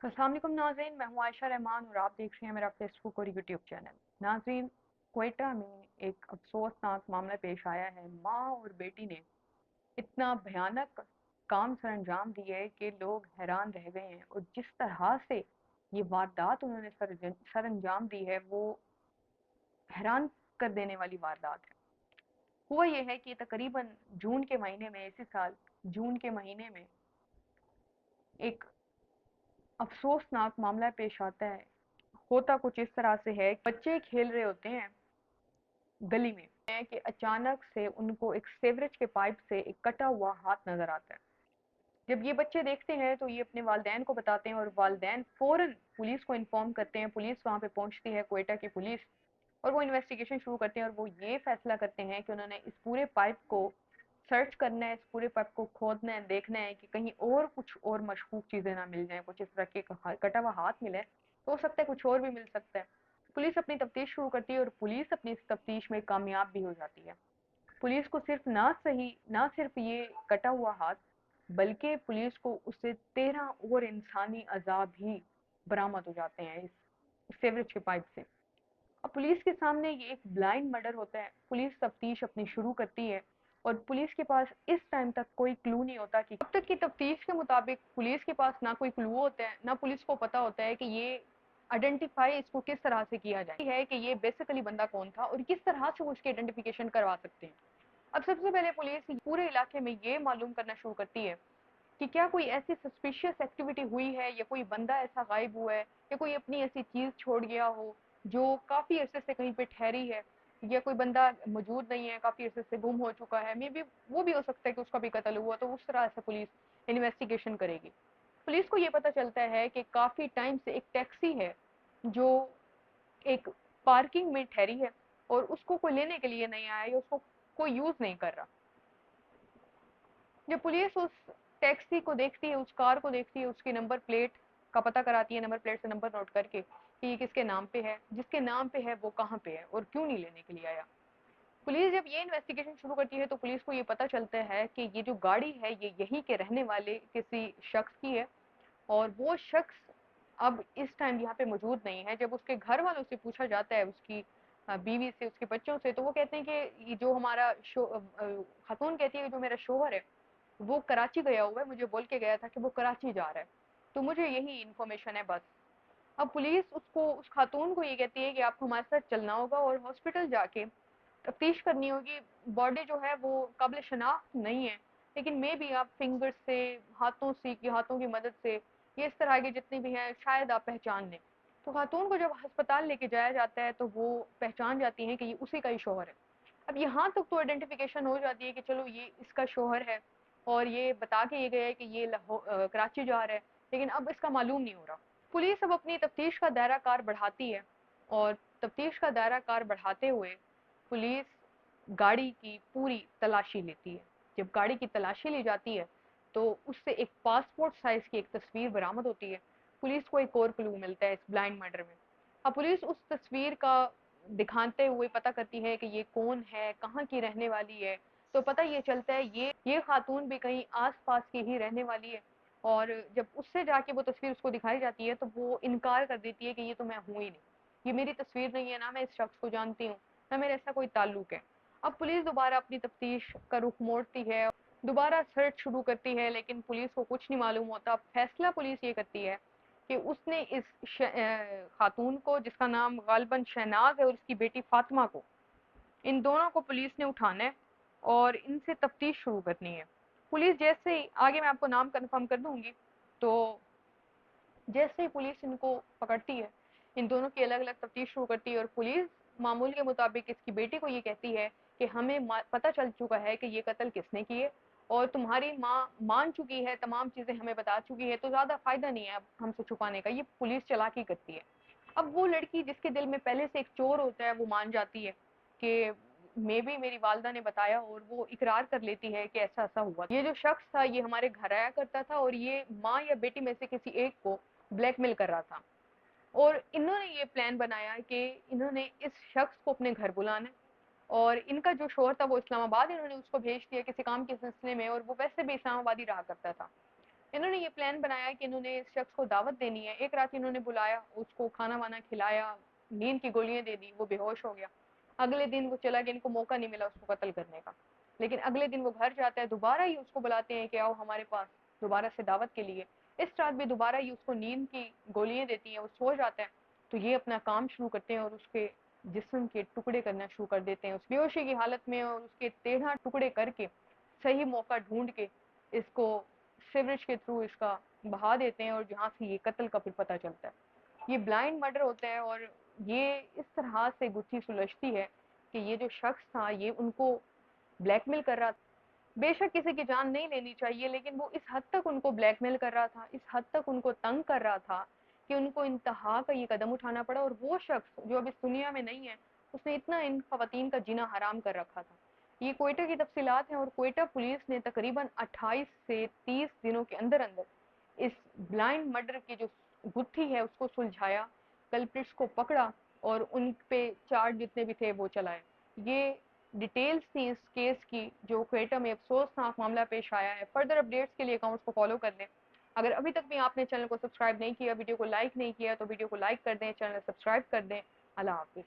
अस्सलाम वालेकुम नाज़रीन, मैं हूँ आयशा रहमान और आप देख रहे हैं मेरा फेसबुक और यूट्यूब चैनल। नाज़रीन, क्वेटा में एक अफसोसनाक मामला पेश आया है। माँ और बेटी ने इतना भयानक काम सर अंजाम दिया है कि लोग हैरान रह गए हैं, और जिस तरह से ये वारदात उन्होंने सर अंजाम दी है वो हैरान कर देने वाली वारदात है। हुआ ये है कि तकरीबन जून के महीने में, इसी साल जून के महीने में, एक अफसोसनाक मामला पेश आता है। होता कुछ इस तरह से है, बच्चे खेल रहे होते हैं गली में है कि अचानक से उनको एक सेवरेज के पाइप से एक कटा हुआ हाथ नजर आता है। जब ये बच्चे देखते हैं तो ये अपने वालिदैन को बताते हैं और वालिदैन फौरन पुलिस को इन्फॉर्म करते हैं। पुलिस वहां पे पहुंचती है, क्वेटा की पुलिस, और वो इन्वेस्टिगेशन शुरू करते हैं और वो ये फैसला करते हैं कि उन्होंने इस पूरे पाइप को सर्च करना है, इस पूरे पाइप को खोदना है, देखना है कि कहीं और कुछ और मशकूक चीजें ना मिल जाएं। कुछ इस तरह के कटा हुआ हाथ मिले तो हो सकता है कुछ और भी मिल सकता है। पुलिस अपनी तफ्तीश शुरू करती है और पुलिस अपनी इस तफ्तीश में कामयाब भी हो जाती है। पुलिस को ना सिर्फ ये कटा हुआ हाथ, बल्कि पुलिस को उससे 13 और इंसानी अज़ा भी बरामद हो जाते हैं इस सेवरेज के पाइप से। अब पुलिस के सामने ये एक ब्लाइंड मर्डर होता है। पुलिस तफ्तीश अपनी शुरू करती है और पुलिस के पास इस टाइम तक कोई क्लू नहीं होता कि अब तक की तफ्तीश के मुताबिक पुलिस के पास ना कोई क्लू होता है, ना पुलिस को पता होता है कि ये आइडेंटिफाई इसको किस तरह से किया जाए है कि ये बेसिकली बंदा कौन था और किस तरह से वो उसकी आइडेंटिफिकेशन करवा सकते हैं। अब सबसे पहले पुलिस पूरे इलाके में ये मालूम करना शुरू करती है कि क्या कोई ऐसी सस्पिशियस एक्टिविटी हुई है या कोई बंदा ऐसा गायब हुआ है या कोई अपनी ऐसी चीज छोड़ गया हो जो काफी अरसे से कहीं पे ठहरी है, या कोई बंदा मौजूद नहीं है, काफी अरसे से गुम हो चुका है। मे बी वो भी हो सकता है कि उसका भी कत्ल हुआ, तो उस तरह से पुलिस इन्वेस्टिगेशन करेगी। पुलिस को ये पता चलता है कि काफी टाइम से एक टैक्सी है जो एक पार्किंग में ठहरी है और उसको कोई लेने के लिए नहीं आया या उसको कोई यूज नहीं कर रहा। जब पुलिस उस टैक्सी को देखती है, उस कार को देखती है, उसकी नंबर प्लेट का पता कराती है, नंबर प्लेट से नंबर नोट करके कि ये किसके नाम पे है, जिसके नाम पे है वो कहाँ पे है और क्यों नहीं लेने के लिए आया। पुलिस जब ये इन्वेस्टिगेशन शुरू करती है तो पुलिस को ये पता चलता है कि ये जो गाड़ी है ये यहीं के रहने वाले किसी शख्स की है, और वो शख्स अब इस टाइम यहाँ पे मौजूद नहीं है। जब उसके घर वालों से पूछा जाता है, उसकी बीवी से, उसके बच्चों से, तो वो कहते हैं कि ये जो हमारा खातून कहती है कि जो मेरा शोहर है वो कराची गया हुआ है, मुझे बोल के गया था कि वो कराची जा रहा है, तो मुझे यही इन्फॉर्मेशन है बस। अब पुलिस उस खातून को ये कहती है कि आपको हमारे साथ चलना होगा और हॉस्पिटल जाके तफ्तीश करनी होगी। बॉडी जो है वो काबिल शनाख्त नहीं है, लेकिन मे भी आप फिंगर से, हाथों की मदद से, ये इस तरह के जितने भी हैं शायद आप पहचान लें। तो खातून को जब अस्पताल लेके जाया जाता है तो वो पहचान जाती है कि ये उसी का ही शोहर है। अब यहाँ तक तो आइडेंटिफिकेशन हो जाती है कि चलो ये इसका शोहर है, और ये बता के ये गया है कि ये कराची जा रहा है, लेकिन अब इसका मालूम नहीं हो रहा। पुलिस अब अपनी तफ्तीश का दायरा कार बढ़ाती है, और तफ्तीश का दायरा कार बढ़ाते हुए पुलिस गाड़ी की पूरी तलाशी लेती है। जब गाड़ी की तलाशी ली जाती है तो उससे एक पासपोर्ट साइज की एक तस्वीर बरामद होती है। पुलिस को एक और क्लू मिलता है इस ब्लाइंड मर्डर में। अब पुलिस उस तस्वीर का दिखाते हुए पता करती है कि ये कौन है, कहाँ की रहने वाली है। तो पता ये चलता है ये खातून भी कहीं आस पास की ही रहने वाली है। और जब उससे जाके वो तस्वीर उसको दिखाई जाती है तो वो इनकार कर देती है कि ये तो मैं हूँ ही नहीं, ये मेरी तस्वीर नहीं है, ना मैं इस शख्स को जानती हूँ, ना मेरा ऐसा कोई ताल्लुक है। अब पुलिस दोबारा अपनी तफ्तीश का रुख मोड़ती है, दोबारा सर्च शुरू करती है, लेकिन पुलिस को कुछ नहीं मालूम होता। फैसला पुलिस ये करती है कि उसने इस खातून को, जिसका नाम गालिबन शहनाज है, और उसकी बेटी फातिमा को, इन दोनों को पुलिस ने उठाना है और इनसे तफ्तीश शुरू करनी है। पुलिस जैसे ही, आगे मैं आपको नाम कंफर्म कर दूंगी, तो जैसे ही पुलिस इनको पकड़ती है, इन दोनों की अलग अलग तफ्तीश शुरू करती है, और पुलिस मामूल के मुताबिक इसकी बेटी को ये कहती है कि हमें पता चल चुका है कि ये कत्ल किसने किए, और तुम्हारी माँ मान चुकी है, तमाम चीजें हमें बता चुकी है, तो ज्यादा फायदा नहीं है अब हमसे छुपाने का। ये पुलिस चालाकी करती है। अब वो लड़की जिसके दिल में पहले से एक चोर होता है वो मान जाती है कि मे बी मेरी वालदा ने बताया, और वो इकरार कर लेती है कि ऐसा ऐसा हुआ। ये जो शख्स था ये हमारे घर आया करता था और ये माँ या बेटी में से किसी एक को ब्लैकमेल कर रहा था, और इन्होंने ये प्लान बनाया कि इन्होंने इस शख्स को अपने घर बुलाना है। और इनका जो शोहर था वो इस्लामाबाद, इन्होंने उसको भेज दिया किसी काम के सिलसिले में, और वो वैसे भी इस्लामाबाद ही रहा करता था। انہوں نے یہ پلان بنایا کہ انہوں نے اس شخص کو دعوت دینی ہے. ایک رات انہوں نے بلایا, اس کو کھانا وانا کھلایا, نیند کی گولیاں دے دی, وہ بے ہوش ہو گیا. اگلے دن وہ چلا گیا, ان کو موقع نہیں ملا اس کو قتل کرنے کا. لیکن اگلے دن وہ گھر جاتا ہے, دوبارہ ہی اس کو بلاتے ہیں کہ آؤ ہمارے پاس دوبارہ سے دعوت کے لیے. اس رات بھی دوبارہ ہی اس کو نیند کی گولیاں دیتی ہیں, وہ سو جاتا ہے. تو یہ اپنا کام شروع کرتے ہیں اور اس کے جسم کے ٹکڑے کرنا شروع کر دیتے ہیں اس بے ہوشی کی حالت میں, اور اس کے 13 ٹکڑے کر کے صحیح موقع ڈھونڈ کے اس کو سیوریج کے تھرو اس کا بہا دیتے ہیں, اور جہاں سے یہ قتل کا پھر پتہ چلتا ہے. یہ بلائنڈ مرڈر ہوتا ہے, اور یہ اس طرح سے گتھی سلجھتی ہے کہ یہ جو شخص تھا یہ ان کو بلیک میل کر رہا تھا. بے شک کسی کی جان نہیں لینی چاہیے, لیکن وہ اس حد تک ان کو بلیک میل کر رہا تھا, اس حد تک ان کو تنگ کر رہا تھا کہ ان کو انتہا کا یہ قدم اٹھانا پڑا. اور وہ شخص جو اب اس دنیا میں نہیں ہے, اس نے اتنا ان خواتین کا جینا حرام کر رکھا تھا. یہ کوئٹہ کی تفصیلات ہیں, اور کوئٹہ پولیس نے تقریباً 28 سے 30 دنوں کے اندر اندر اس بلائنڈ مرڈر کی جو گتھی ہے اس کو سلجھایا, کلپرٹس کو پکڑا اور ان پہ چارج جتنے بھی تھے وہ چلائے. یہ ڈیٹیلز تھی اس کیس کی جو کوئٹہ میں افسوسناک معاملہ پیش آیا ہے. فردر اپڈیٹس کے لیے اکاؤنٹس کو فالو کر لیں. اگر ابھی تک بھی آپ نے چینل کو سبسکرائب نہیں کیا, ویڈیو کو لائک نہیں کیا, تو ویڈیو کو لائک کر دیں, چینل سبسکرائب کر دیں. اللہ حافظ.